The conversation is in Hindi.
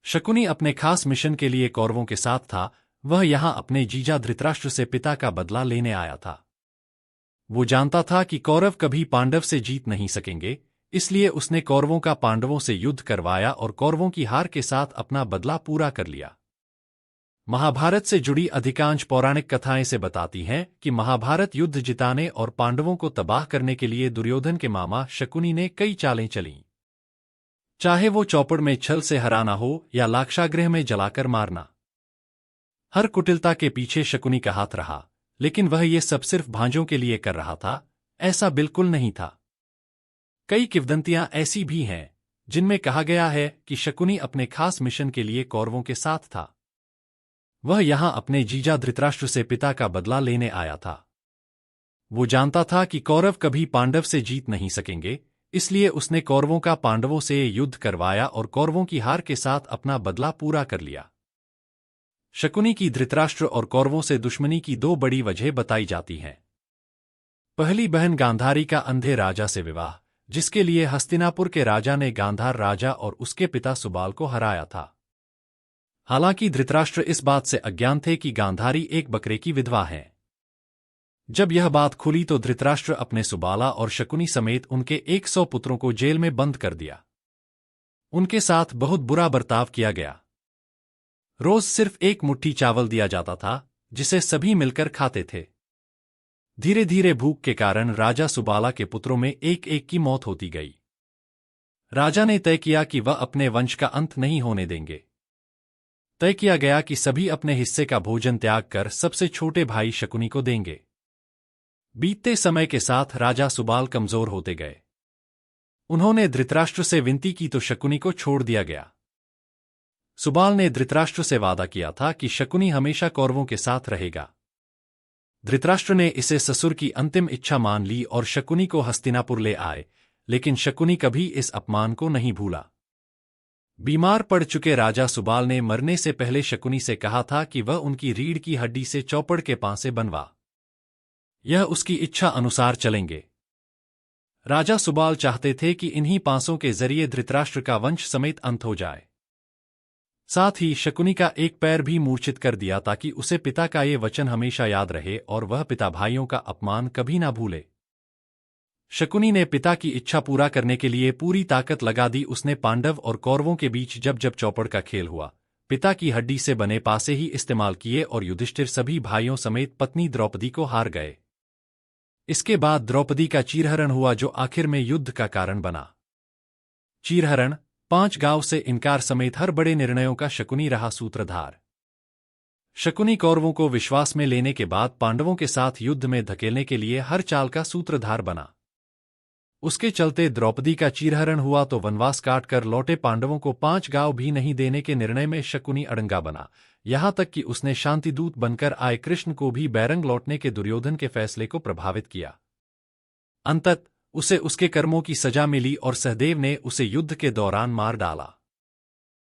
शकुनी अपने खास मिशन के लिए कौरवों के साथ था। वह यहां अपने जीजा धृतराष्ट्र से पिता का बदला लेने आया था। वो जानता था कि कौरव कभी पांडव से जीत नहीं सकेंगे, इसलिए उसने कौरवों का पांडवों से युद्ध करवाया और कौरवों की हार के साथ अपना बदला पूरा कर लिया। महाभारत से जुड़ी अधिकांश पौराणिक कथाएं से बताती हैं कि महाभारत युद्ध जिताने और पांडवों को तबाह करने के लिए दुर्योधन के मामा शकुनी ने कई चालें चलीं। चाहे वो चौपड़ में छल से हराना हो या लाक्षागृह में जलाकर मारना, हर कुटिलता के पीछे शकुनी का हाथ रहा। लेकिन वह ये सब सिर्फ भांजों के लिए कर रहा था, ऐसा बिल्कुल नहीं था। कई किंवदंतियां ऐसी भी हैं जिनमें कहा गया है कि शकुनी अपने खास मिशन के लिए कौरवों के साथ था। वह यहां अपने जीजा धृतराष्ट्र से पिता का बदला लेने आया था। वो जानता था कि कौरव कभी पांडव से जीत नहीं सकेंगे, इसलिए उसने कौरवों का पांडवों से युद्ध करवाया और कौरवों की हार के साथ अपना बदला पूरा कर लिया। शकुनी की धृतराष्ट्र और कौरवों से दुश्मनी की दो बड़ी वजह बताई जाती हैं। पहली, बहन गांधारी का अंधे राजा से विवाह, जिसके लिए हस्तिनापुर के राजा ने गांधार राजा और उसके पिता सुबाल को हराया था। हालांकि धृतराष्ट्र इस बात से अज्ञान थे कि गांधारी एक बकरे की विधवा है। जब यह बात खुली तो धृतराष्ट्र अपने सुबाला और शकुनी समेत उनके 100 पुत्रों को जेल में बंद कर दिया। उनके साथ बहुत बुरा बर्ताव किया गया। रोज सिर्फ एक मुट्ठी चावल दिया जाता था, जिसे सभी मिलकर खाते थे। धीरे धीरे भूख के कारण राजा सुबाला के पुत्रों में एक एक की मौत होती गई। राजा ने तय किया कि वह अपने वंश का अंत नहीं होने देंगे। तय किया गया कि सभी अपने हिस्से का भोजन त्याग कर सबसे छोटे भाई शकुनी को देंगे। बीतते समय के साथ राजा सुबाल कमजोर होते गए। उन्होंने धृतराष्ट्र से विनती की तो शकुनी को छोड़ दिया गया। सुबाल ने धृतराष्ट्र से वादा किया था कि शकुनी हमेशा कौरवों के साथ रहेगा। धृतराष्ट्र ने इसे ससुर की अंतिम इच्छा मान ली और शकुनी को हस्तिनापुर ले आए, लेकिन शकुनी कभी इस अपमान को नहीं भूला। बीमार पड़ चुके राजा सुबाल ने मरने से पहले शकुनी से कहा था कि वह उनकी रीढ़ की हड्डी से चौपड़ के पांसे बनवा। यह उसकी इच्छा अनुसार चलेंगे। राजा सुबाल चाहते थे कि इन्हीं पांसों के जरिए धृतराष्ट्र का वंश समेत अंत हो जाए। साथ ही शकुनी का एक पैर भी मूर्छित कर दिया ताकि उसे पिता का ये वचन हमेशा याद रहे और वह पिता भाइयों का अपमान कभी ना भूले। शकुनी ने पिता की इच्छा पूरा करने के लिए पूरी ताकत लगा दी। उसने पांडव और कौरवों के बीच जब जब चौपड़ का खेल हुआ, पिता की हड्डी से बने पासे ही इस्तेमाल किए और युधिष्ठिर सभी भाइयों समेत पत्नी द्रौपदी को हार गए। इसके बाद द्रौपदी का चीरहरण हुआ, जो आखिर में युद्ध का कारण बना। चीरहरण, 5 गांव से इनकार समेत हर बड़े निर्णयों का शकुनी रहा सूत्रधार। शकुनी कौरवों को विश्वास में लेने के बाद पांडवों के साथ युद्ध में धकेलने के लिए हर चाल का सूत्रधार बना। उसके चलते द्रौपदी का चीरहरण हुआ तो वनवास काट कर लौटे पांडवों को 5 गांव भी नहीं देने के निर्णय में शकुनी अड़ंगा बना। यहां तक कि उसने शांतिदूत बनकर आए कृष्ण को भी बैरंग लौटने के दुर्योधन के फैसले को प्रभावित किया। अंततः उसे उसके कर्मों की सजा मिली और सहदेव ने उसे युद्ध के दौरान मार डाला।